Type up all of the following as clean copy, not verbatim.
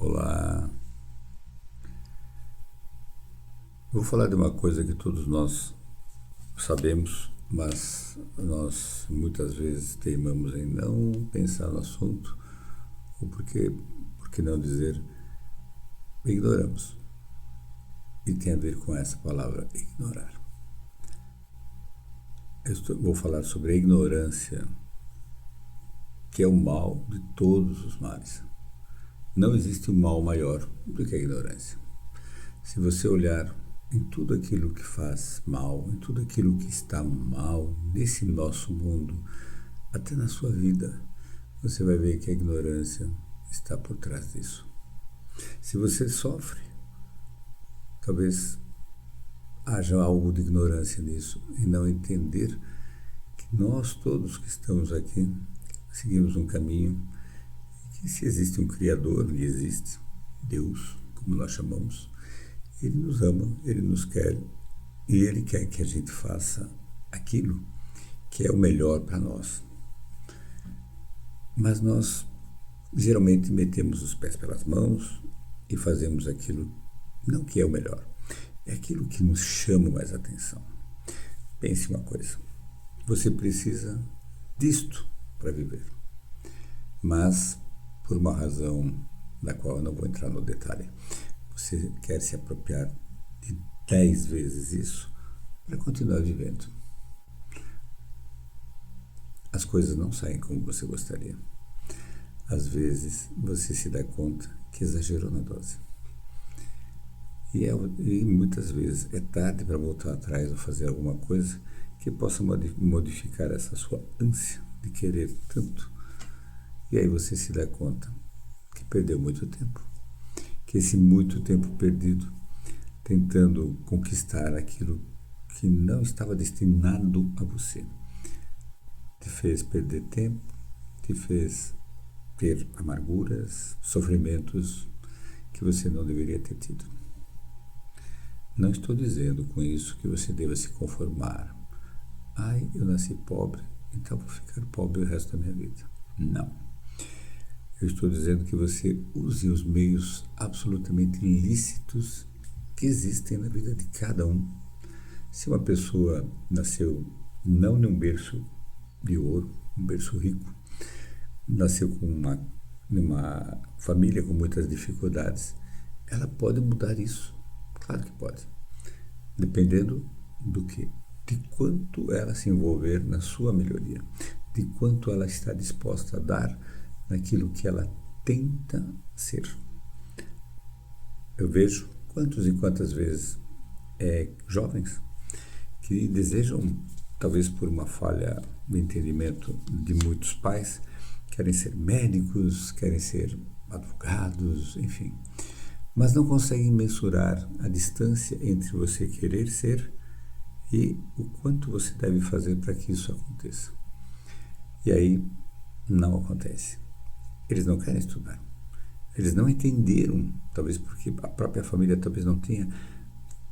Olá, vou falar de uma coisa que todos nós sabemos, mas nós muitas vezes teimamos em não pensar no assunto, ou por que não dizer, ignoramos. E tem a ver com essa palavra, ignorar. Vou falar sobre a ignorância, que é o mal de todos os males. Não existe um mal maior do que a ignorância. Se você olhar em tudo aquilo que faz mal, em tudo aquilo que está mal nesse nosso mundo, até na sua vida, você vai ver que a ignorância está por trás disso. Se você sofre, talvez haja algo de ignorância nisso e não entender que nós todos que estamos aqui seguimos um caminho e que se existe um Criador, e existe Deus, como nós chamamos, Ele nos ama, Ele nos quer e Ele quer que a gente faça aquilo que é o melhor para nós. Mas nós geralmente metemos os pés pelas mãos e fazemos aquilo não que é o melhor, é aquilo que nos chama mais atenção. Pense uma coisa, você precisa disto para viver, mas por uma razão da qual eu não vou entrar no detalhe, você quer se apropriar de 10 vezes isso para continuar vivendo. As coisas não saem como você gostaria. Às vezes você se dá conta que exagerou na dose. E muitas vezes é tarde para voltar atrás ou fazer alguma coisa que possa modificar essa sua ânsia de querer tanto. E aí você se dá conta que perdeu muito tempo. Que esse muito tempo perdido tentando conquistar aquilo que não estava destinado a você te fez perder tempo, te fez ter amarguras, sofrimentos que você não deveria ter tido. Não estou dizendo com isso que você deva se conformar. Ai, eu nasci pobre, então vou ficar pobre o resto da minha vida. Não. Eu estou dizendo que você use os meios absolutamente lícitos que existem na vida de cada um. Se uma pessoa nasceu não num berço de ouro, um berço rico, nasceu numa família com muitas dificuldades, ela pode mudar isso. Claro que pode. Dependendo do que? De quanto ela se envolver na sua melhoria, de quanto ela está disposta a dar naquilo que ela tenta ser. Eu vejo quantos e quantas vezes jovens que desejam, talvez por uma falha no entendimento de muitos pais, querem ser médicos, querem ser advogados, enfim, mas não conseguem mensurar a distância entre você querer ser e o quanto você deve fazer para que isso aconteça. E aí não acontece. Eles não querem estudar. Eles não entenderam, talvez porque a própria família talvez não tenha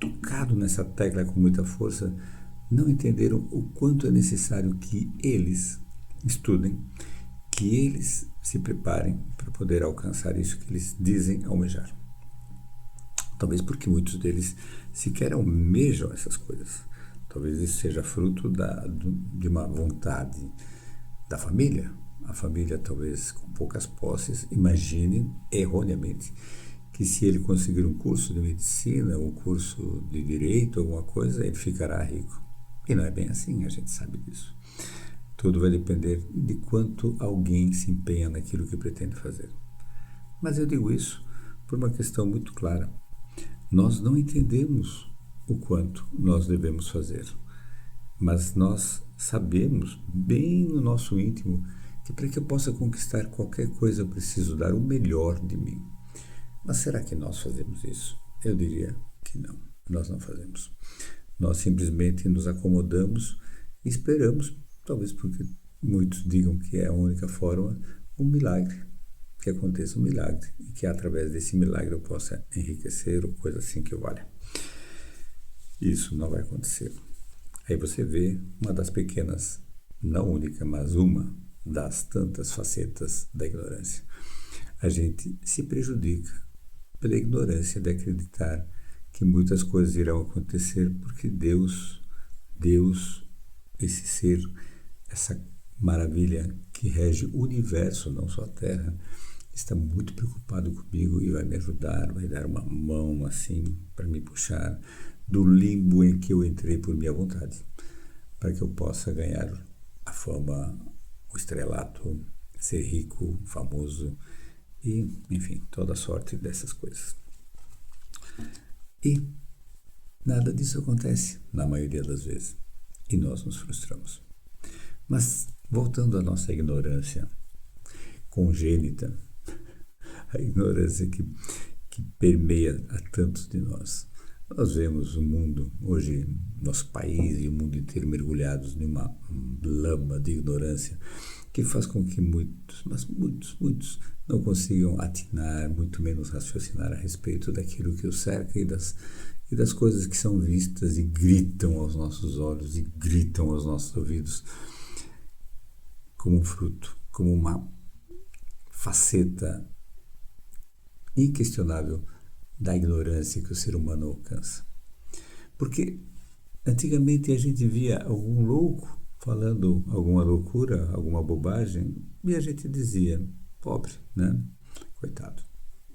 tocado nessa tecla com muita força, não entenderam o quanto é necessário que eles estudem, que eles se preparem para poder alcançar isso que eles dizem almejar. Talvez porque muitos deles sequer almejam essas coisas. Talvez isso seja fruto de uma vontade da família. A família, talvez com poucas posses, imagine erroneamente que se ele conseguir um curso de medicina, um curso de direito, alguma coisa, ele ficará rico. E não é bem assim, a gente sabe disso. Tudo vai depender de quanto alguém se empenha naquilo que pretende fazer. Mas eu digo isso por uma questão muito clara. Nós não entendemos o quanto nós devemos fazer, mas nós sabemos bem no nosso íntimo que para que eu possa conquistar qualquer coisa eu preciso dar o melhor de mim. Mas será que nós fazemos isso? Eu diria que não, nós não fazemos. Nós simplesmente nos acomodamos e esperamos, talvez porque muitos digam que é a única forma, um milagre, que aconteça um milagre e que através desse milagre eu possa enriquecer ou coisa assim que valha. Isso não vai acontecer. Aí você vê uma das pequenas, não única, mas uma das tantas facetas da ignorância. a gente se prejudica pela ignorância de acreditar que muitas coisas irão acontecer porque Deus, esse ser, essa maravilha que rege o universo, não só a Terra, está muito preocupado comigo e vai me ajudar, vai dar uma mão assim para me puxar do limbo em que eu entrei por minha vontade, para que eu possa ganhar a fama, o estrelato, ser rico, famoso e, enfim, toda sorte dessas coisas. E nada disso acontece na maioria das vezes e nós nos frustramos. Mas voltando à nossa ignorância congênita, a ignorância que permeia a tantos de nós. Nós vemos o mundo, hoje, nosso país e o mundo inteiro mergulhados numa lama de ignorância que faz com que muitos, mas muitos, não consigam atinar, muito menos raciocinar a respeito daquilo que os cerca e das coisas que são vistas e gritam aos nossos olhos e gritam aos nossos ouvidos como um fruto, como uma faceta inquestionável da ignorância que o ser humano alcança. Porque antigamente a gente via algum louco falando alguma loucura, alguma bobagem, e a gente dizia, pobre, né? Coitado,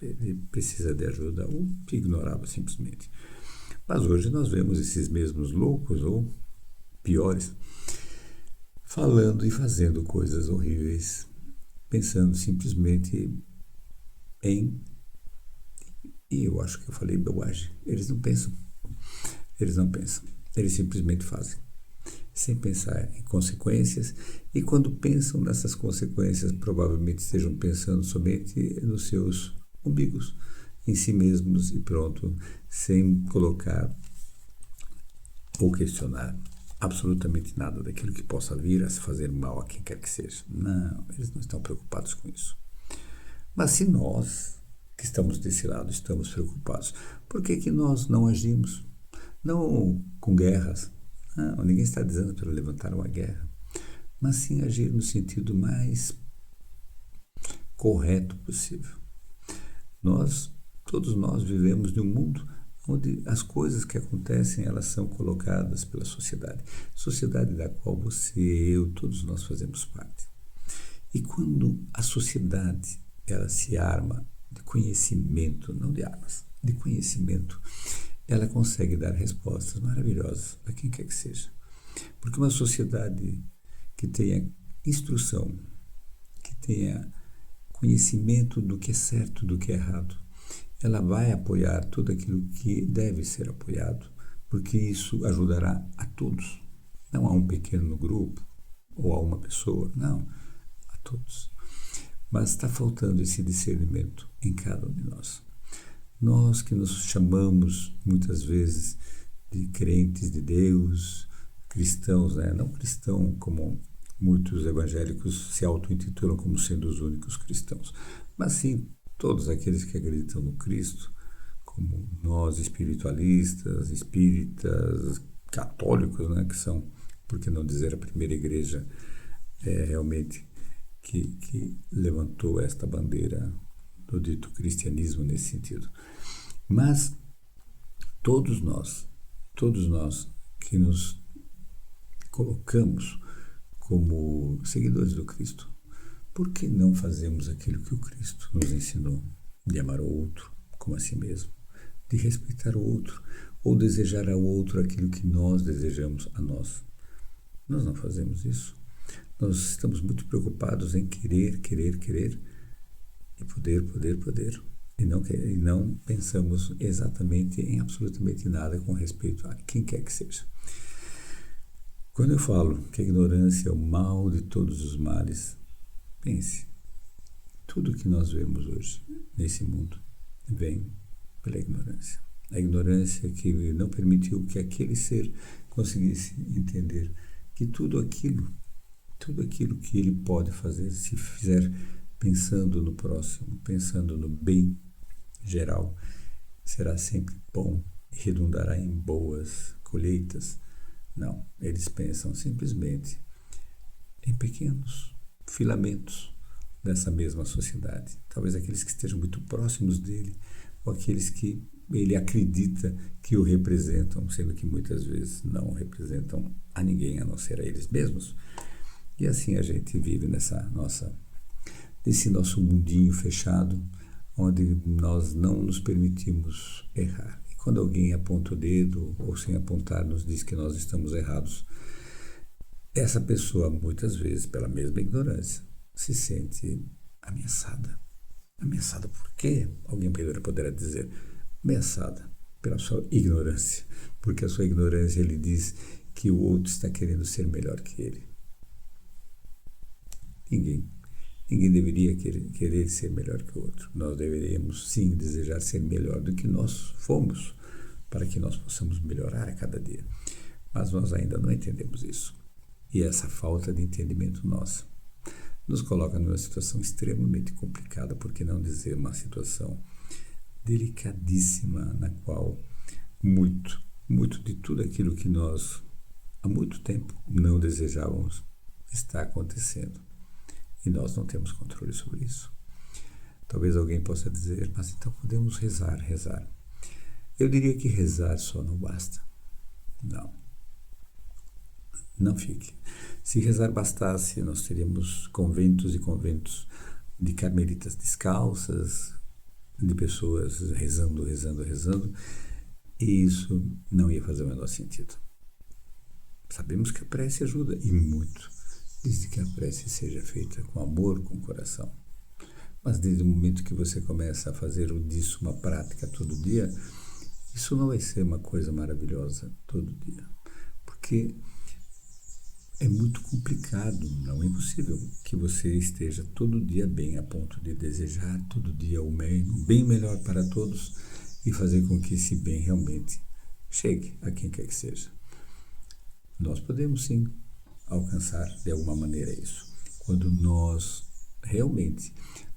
ele precisa de ajuda, ou ignorava simplesmente. Mas hoje nós vemos esses mesmos loucos, ou piores, falando e fazendo coisas horríveis, pensando simplesmente em... E eu acho que eu falei bobagem. Eles não pensam. Eles simplesmente fazem, sem pensar em consequências. E quando pensam nessas consequências, provavelmente estejam pensando somente nos seus umbigos, em si mesmos e pronto, sem colocar ou questionar absolutamente nada daquilo que possa vir a se fazer mal a quem quer que seja. Não, eles não estão preocupados com isso. Mas se nós, que estamos desse lado, estamos preocupados, por que nós não agimos? Não com guerras, não, ninguém está dizendo para levantar uma guerra, mas sim agir no sentido mais correto possível. Todos nós vivemos num mundo onde as coisas que acontecem, elas são colocadas pela sociedade da qual você, eu, todos nós fazemos parte. E quando a sociedade, ela se arma de conhecimento, não de armas, de conhecimento, ela consegue dar respostas maravilhosas a quem quer que seja. Porque uma sociedade que tenha instrução, que tenha conhecimento do que é certo, do que é errado, ela vai apoiar tudo aquilo que deve ser apoiado, porque isso ajudará a todos, não a um pequeno grupo ou a uma pessoa, não, a todos. Mas está faltando esse discernimento em cada um de nós. Nós que nos chamamos muitas vezes de crentes de Deus, cristãos, né? Não cristão como muitos evangélicos se auto-intitulam como sendo os únicos cristãos, mas sim todos aqueles que acreditam no Cristo, como nós espiritualistas, espíritas, católicos, né? Que são, por que não dizer, a primeira igreja realmente que levantou esta bandeira do dito cristianismo nesse sentido. Mas todos nós que nos colocamos como seguidores do Cristo, por que não fazemos aquilo que o Cristo nos ensinou? De amar o outro como a si mesmo, de respeitar o outro, ou desejar ao outro aquilo que nós desejamos a nós. Nós não fazemos isso. Nós estamos muito preocupados em querer e poder. E não pensamos exatamente em absolutamente nada com respeito a quem quer que seja. Quando eu falo que a ignorância é o mal de todos os males, pense, tudo que nós vemos hoje nesse mundo vem pela ignorância. A ignorância que não permitiu que aquele ser conseguisse entender que tudo aquilo que ele pode fazer, se fizer pensando no próximo, pensando no bem geral, será sempre bom e redundará em boas colheitas. Não, eles pensam simplesmente em pequenos filamentos dessa mesma sociedade. Talvez aqueles que estejam muito próximos dele, ou aqueles que ele acredita que o representam, sendo que muitas vezes não representam a ninguém a não ser a eles mesmos. E assim a gente vive nesse nosso mundinho fechado, onde nós não nos permitimos errar. E quando alguém aponta o dedo, ou sem apontar, nos diz que nós estamos errados, essa pessoa, muitas vezes, pela mesma ignorância, se sente ameaçada. Ameaçada por quê? Alguém poderá dizer, ameaçada pela sua ignorância, porque a sua ignorância ele diz que o outro está querendo ser melhor que ele. Ninguém deveria querer ser melhor que o outro. Nós deveríamos sim desejar ser melhor do que nós fomos, para que nós possamos melhorar a cada dia. Mas nós ainda não entendemos isso. E essa falta de entendimento nossa nos coloca numa situação extremamente complicada, por que não dizer uma situação delicadíssima, na qual muito de tudo aquilo que nós há muito tempo não desejávamos está acontecendo. E nós não temos controle sobre isso. Talvez alguém possa dizer, mas então podemos rezar. Eu diria que rezar só não basta. Não fique. Se rezar bastasse, nós teríamos conventos e conventos de carmelitas descalças, de pessoas rezando, e isso não ia fazer o menor sentido. Sabemos que a prece ajuda, e muito, desde que a prece seja feita com amor, com coração. Mas desde o momento que você começa a fazer disso uma prática todo dia, isso não vai ser uma coisa maravilhosa todo dia, porque é muito complicado, não é impossível que você esteja todo dia bem, a ponto de desejar todo dia o bem melhor para todos e fazer com que esse bem realmente chegue a quem quer que seja. Nós podemos sim alcançar de alguma maneira isso, quando nós realmente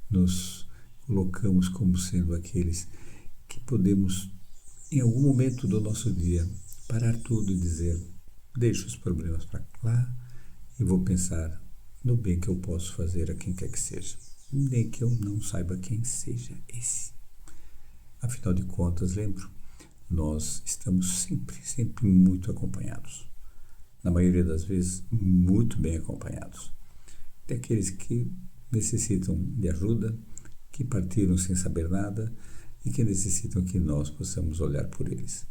nos colocamos como sendo aqueles que podemos, em algum momento do nosso dia, parar tudo e dizer, deixo os problemas para lá e vou pensar no bem que eu posso fazer a quem quer que seja, nem que eu não saiba quem seja esse. Afinal de contas, lembro, nós estamos sempre muito acompanhados. Na maioria das vezes, muito bem acompanhados. Tem aqueles que necessitam de ajuda, que partiram sem saber nada e que necessitam que nós possamos olhar por eles.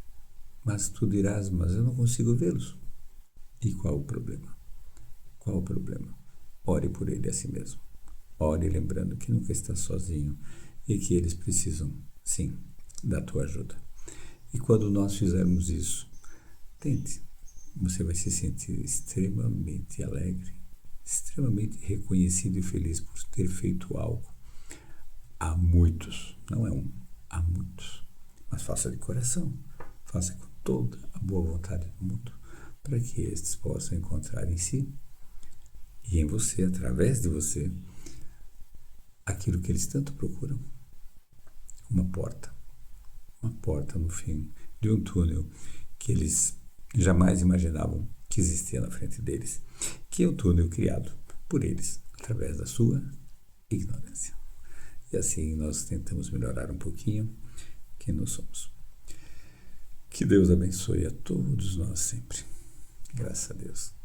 Mas tu dirás, mas eu não consigo vê-los. E qual o problema? Ore por ele a si mesmo. Ore lembrando que nunca está sozinho e que eles precisam, sim, da tua ajuda. E quando nós fizermos isso, tente. Você vai se sentir extremamente alegre, extremamente reconhecido e feliz por ter feito algo. Há muitos, não é um, há muitos. Mas faça de coração, faça com toda a boa vontade do mundo, para que estes possam encontrar em si e em você, através de você, aquilo que eles tanto procuram. Uma porta no fim de um túnel que eles jamais imaginavam que existia na frente deles, que é o túnel criado por eles, através da sua ignorância. E assim nós tentamos melhorar um pouquinho quem nós somos. Que Deus abençoe a todos nós sempre. Graças a Deus.